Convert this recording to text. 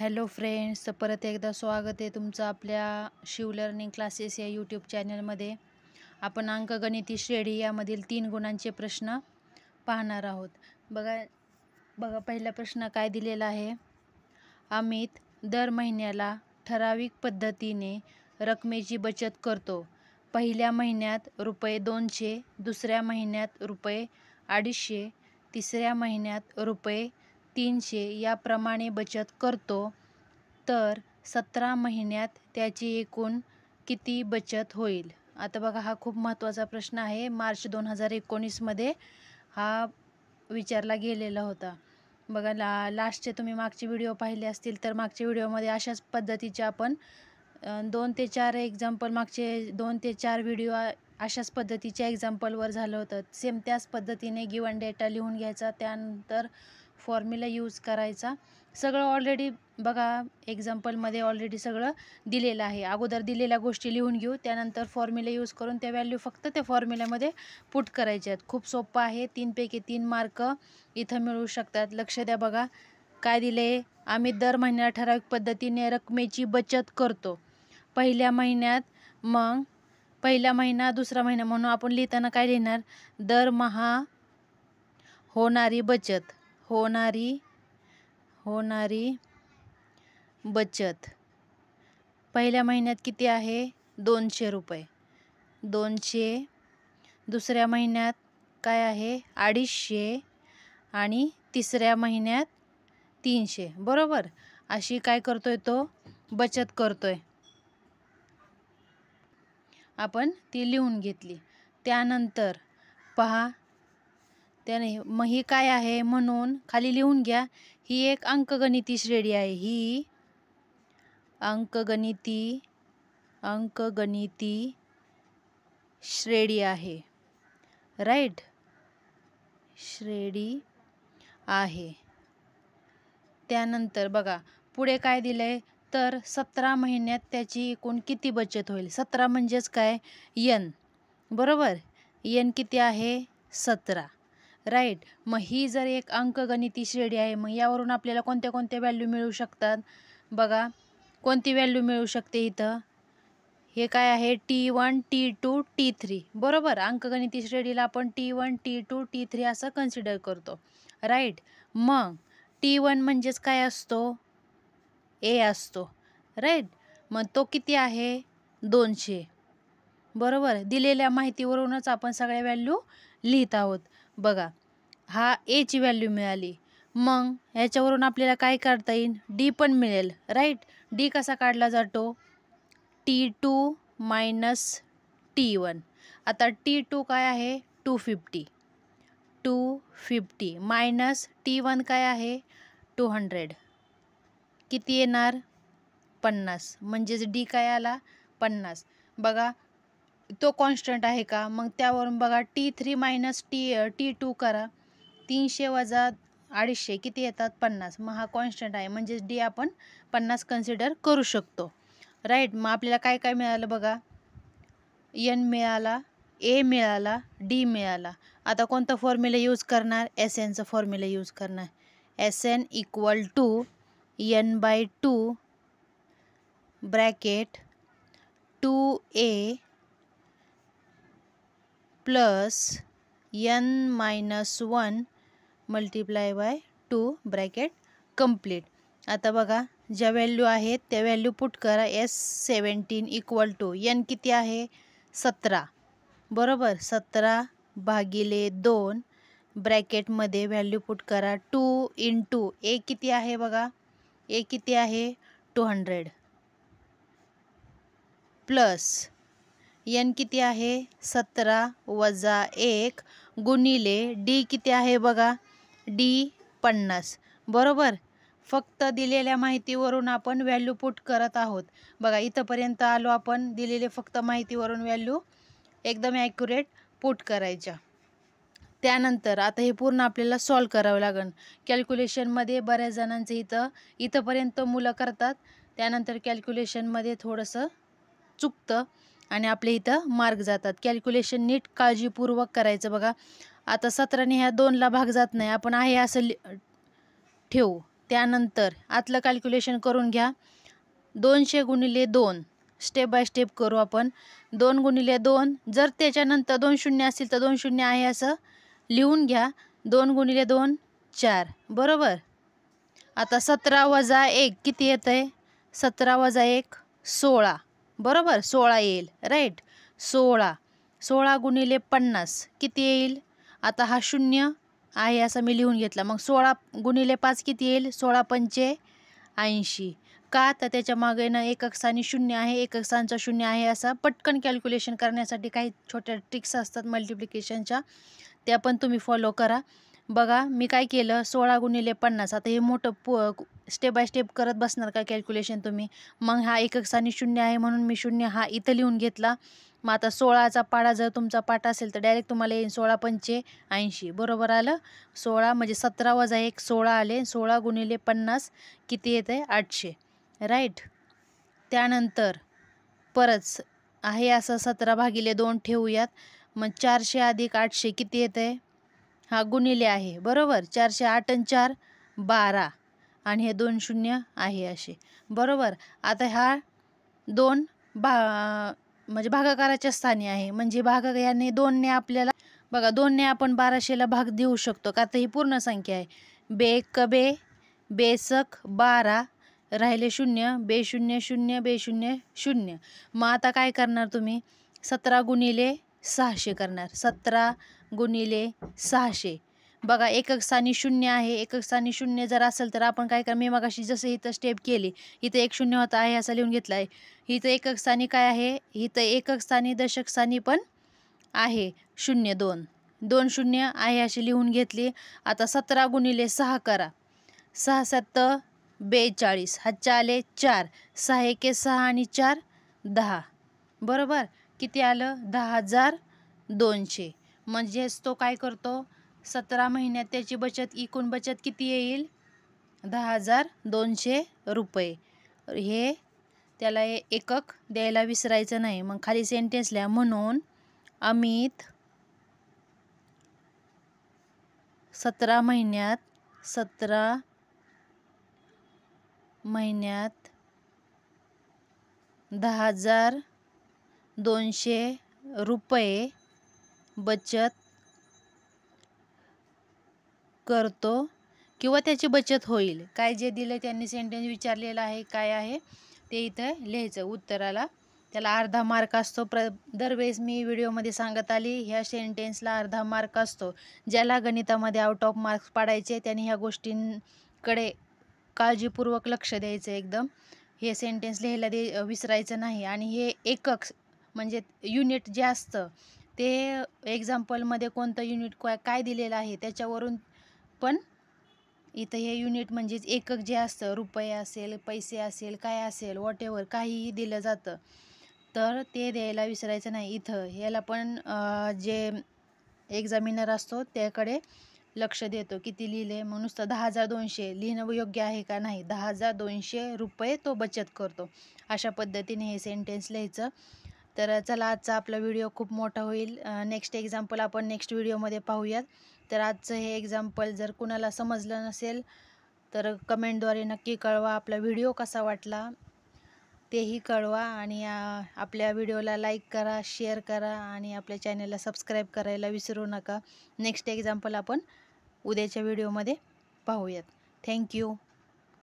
Hello friends, परत एकदा स्वागत आहे तुमचं आपल्या शिव लर्निंग क्लासेस या यूट्यूब चॅनलमध्ये. आपण अंकगणिती श्रेणी यामधील 3 गुणांचे प्रश्न पाहणार आहोत. बघा पहिला प्रश्न काय दिलेला आहे. अमित दर महिन्याला ठराविक पद्धतीने रकमेची बचत करतो. पहिल्या महिन्यात ₹200, दुसऱ्या महिन्यात ₹250, तिसऱ्या महिन्यात ₹300 याप्रमाणे बचत करतो. तर 17 महिन्यात त्याची एकूण किती बचत होईल? आता बघा, हा खूप महत्त्वाचा प्रश्न आहे. मार्च 2019 मध्ये हा विचारला गेलेला होता. बघा, लास्टचे तुम्ही मागचे व्हिडिओ पाहिले असतील तर मागच्या व्हिडिओमध्ये अशाच पद्धतीचे आपण 2 ते 4 एक्झाम्पल, मागचे 2 ते 4 व्हिडिओ अशाच पद्धतीच्या एक्झाम्पलवर झालं होतं. सेम त्याच पद्धतीने गिवन डेटा लिहून घ्यायचा, त्यानंतर फॉर्म्युला यूज करायचा. सगळं ऑलरेडी बघा एक्झाम्पलमध्ये ऑलरेडी सगळं दिलेलं आहे. अगोदर दिलेल्या गोष्टी लिहून घेऊ, त्यानंतर फॉर्म्युला यूज करून त्या व्हॅल्यू फक्त त्या फॉर्म्युल्यामध्ये पुट करायच्या आहेत. खूप सोपं आहे. 3 पैकी 3 मार्क इथं मिळू शकतात. लक्ष द्या. बघा काय दिले. आम्ही दर महिन्याला ठराविक पद्धतीने रकमेची बचत करतो. पहिल्या महिन्यात, मग पहिला महिना, दुसरा महिना म्हणून आपण लिहिताना काय लिहिणार? दरमहा होणारी बचत, होणारी बचत. पहिल्या महिन्यात किती आहे? ₹200. 200. दुसऱ्या महिन्यात काय आहे? 250. आणि तिसऱ्या महिन्यात 300. बरोबर. अशी काय करतोय तो? बचत करतोय. आपण ती लिहून घेतली. त्यानंतर पहा, त्याने मग ही काय आहे म्हणून खाली लिहून घ्या. ही एक अंकगणिती श्रेणी आहे. ही अंकगणिती श्रेणी आहे. राईट, श्रेणी आहे. त्यानंतर बघा पुढे काय दिलंय. तर 17 महिन्यात त्याची एकूण किती बचत होईल? 17 म्हणजेच काय? n. बरोबर. n किती आहे? 17. राईट. मग ही जर एक अंकगणिती श्रेणी आहे, मग यावरून आपल्याला कोणत्या कोणत्या व्हॅल्यू मिळू शकतात? बघा कोणती व्हॅल्यू मिळू शकते इथं? हे काय आहे? T1, T2, T3. बरोबर. अंकगणिती श्रेणीला आपण T1, T2, T3 असं कन्सिडर करतो. राईट. मग T1 म्हणजेच काय असतो? A असतो. राईट. मग तो किती आहे? 200. बरोबर. दिलेल्या माहितीवरूनच आपण सगळ्या व्हॅल्यू लिहित आहोत. बघा, हा A ची व्हॅल्यू मिळाली. मग ह्याच्यावरून आपल्याला काय काढता येईल? D पण मिळेल. राईट. D कसा काढला जातो? T2 minus T1. आता T2 काय आहे? 250. 250 मायनस T1 काय आहे? 200. किती येणार? 50. म्हणजेच D काय आला? 50. बघा तो कॉन्स्टंट आहे का? मग त्यावरून बघा T3 मायनस T2 करा. 300 वजा 250 किती येतात? 50. मग हा कॉन्स्टंट आहे, म्हणजेच D आपण 50 कन्सिडर करू शकतो. राईट. मग आपल्याला काय काय मिळालं बघा? n मिळाला, A मिळाला, D मिळाला. आता कोणता फॉर्म्युला यूज करणार? SNचा फॉर्म्युला यूज करणार. SN equal to n/2 bracket 2A plus n-1 multiply by 2 bracket complete. आता बघा ज्या व्हॅल्यू आहेत त्या व्हॅल्यू पुट करा. S17 इक्वल टू n किती आहे? 17. बरोबर. 17/2 ब्रॅकेटमध्ये व्हॅल्यू पुट करा. 2 इंटू A किती आहे बघा? A किती आहे? 200 प्लस n किती आहे? 17 वजा 1 गुणिले D किती आहे बघा? D 50. बरोबर. फक्त दिलेल्या माहितीवरून आपण व्हॅल्यू पुट करत आहोत. बघा इथंपर्यंत आलो आपण. दिलेले फक्त माहितीवरून व्हॅल्यू एकदम ॲक्युरेट पुट करायच्या. त्यानंतर आता हे पूर्ण आपल्याला सॉल्व करावं लागेल. कॅल्क्युलेशनमध्ये बऱ्याच जणांचं इथंपर्यंत मुलं करतात, त्यानंतर कॅल्क्युलेशनमध्ये थोडंसं चुकतं आणि आपल्या इथं मार्क जातात. कॅल्क्युलेशन नीट काळजीपूर्वक करायचं. बघा आता 17ने ह्या 2ला भाग जात नाही. आपण आहे असं ठेवू. त्यानंतर आतलं कॅल्क्युलेशन करून घ्या. 200 गुणिले 2 स्टेप बाय स्टेप करू आपण. 2 गुणिले 2 जर त्याच्यानंतर 2 शून्य असतील तर 2 शून्य आहे असं लिहून घ्या. 2 गुणिले 2 4 बरोबर. आता 17 वजा 1 किती येतं आहे? 17 वजा 1 16 बरोबर. 16 येईल राईट. 16 गुणिले 50 किती येईल? आता हा शून्य आहे असं मी लिहून घेतला. मग 16 गुणिले 5 किती येईल? 16 पंचे 80. का तर त्याच्या मागे ना एकक स्थानी शून्य आहे, एकक स्थानचा शून्य आहे. असा पटकन कॅल्क्युलेशन करण्यासाठी काही छोट्या ट्रिक्स असतात मल्टिप्लिकेशनच्या, त्या पण तुम्ही फॉलो करा. बघा मी काय केलं, 16 गुणिले 50. आता हे मोठं स्टेप बाय स्टेप करत बसणार का कॅल्क्युलेशन तुम्ही? मग हा एकक स्थानी शून्य आहे म्हणून मी शून्य हा इथं लिहून घेतला. मग आता 16चा पाढा जर तुमचा पाठ असेल तर डायरेक्ट तुम्हाला येईल 16 पंचे 80 बरोबर आलं. 16 म्हणजे 17 वजा 1 16 आले. 16 गुणिले 50 किती येतं आहे? 800 राईट. त्यानंतर परत आहे असं 17 भागिले 2 ठेवूयात. मग 400 अधिक 800 किती येतं आहे? हा गुणिले आहे बरोबर. 400 8 आणि 4 12 आणि हे 2 शून्य आहे असे बरोबर. आता हा 2 म्हणजे भागाकाराच्या स्थानी आहे, म्हणजे याने 2ने आपल्याला बघा 2ने आपण 1200ला भाग देऊ शकतो का तर ही पूर्ण संख्या आहे. बे बेसक 12 राहिले शून्य, बे शून्य शून्य, बे शून्य शून्य. मग आता काय करणार तुम्ही? 17 गुणिले 600 करणार. 17 गुणिले 600 बघा एकक स्थानी शून्य आहे. एकक स्थानी शून्य जर असेल तर आपण काय कर, मी मगाशी जसं इथं स्टेप केली, इथं एक शून्य होता आहे असं लिहून घेतला आहे. इथं एकक स्थानी काय आहे? इथं एकक स्थानी दशक स्थानी पण आहे 0 2 शून्य आहे अशी लिहून घेतली. आता 17 गुणिले 6 करा. 6 7 42 हातच्या आले 4 6 1 6 आणि 4 10 बरोबर. किती आलं? 10,200. म्हणजेच तो काय करतो 17 महिन्यात त्याची बचत एकूण बचत किती येईल? 10,200 रुपये. हे त्याला एकक द्यायला विसरायचं नाही. मग खाली सेंटेन्स लिहा. म्हणून अमित 17 महिन्यात 10,200 रुपये बचत करतो किंवा त्याची बचत होईल. काय जे दिलं त्यांनी सेंटेन्स विचारलेलं आहे काय आहे ते इथं लिहायचं उत्तराला. त्याला अर्धा मार्क असतो. दरवेळेस मी व्हिडिओमध्ये सांगत आली ह्या सेंटेन्सला अर्धा मार्क असतो. ज्याला गणितामध्ये आउट ऑफ मार्क्स पाडायचे त्यांनी ह्या गोष्टींकडे काळजीपूर्वक लक्ष द्यायचं एकदम. हे सेंटेन्स लिहायला विसरायचं नाही. आणि हे एकक म्हणजे युनिट जे असतं ते एक्झाम्पलमध्ये कोणतं युनिट काय दिलेलं आहे त्याच्यावरून पण इथं हे युनिट म्हणजेच एकक जे असतं रुपये असेल पैसे असेल काय असेल वॉटेवर काहीही दिलं जातं तर ते द्यायला विसरायचं नाही. इथं ह्याला पण जे एक्झामिनर असतो त्याकडे लक्ष देतो किती लिहिले. मग नुसतं 10,200 लिहिणं योग्य आहे का नाही. 10,200 रुपये तो बचत करतो. अशा पद्धतीने हे सेंटेन्स लिहायचं. तर चला आजचा आपला व्हिडिओ खूप मोठा होईल. नेक्स्ट एक्झाम्पल आपण नेक्स्ट व्हिडिओमध्ये पाहूयात. तर आजचं हे एक्झाम्पल जर कुणाला समजलं नसेल तर कमेंटद्वारे नक्की कळवा. आपला व्हिडिओ कसा वाटला तेही कळवा. आणि आपल्या व्हिडिओला लाईक करा, शेअर करा आणि आपल्या चॅनलला सबस्क्राईब करायला विसरू नका. नेक्स्ट एक्झाम्पल आपण उद्याच्या व्हिडिओमध्ये पाहूयात. थँक्यू.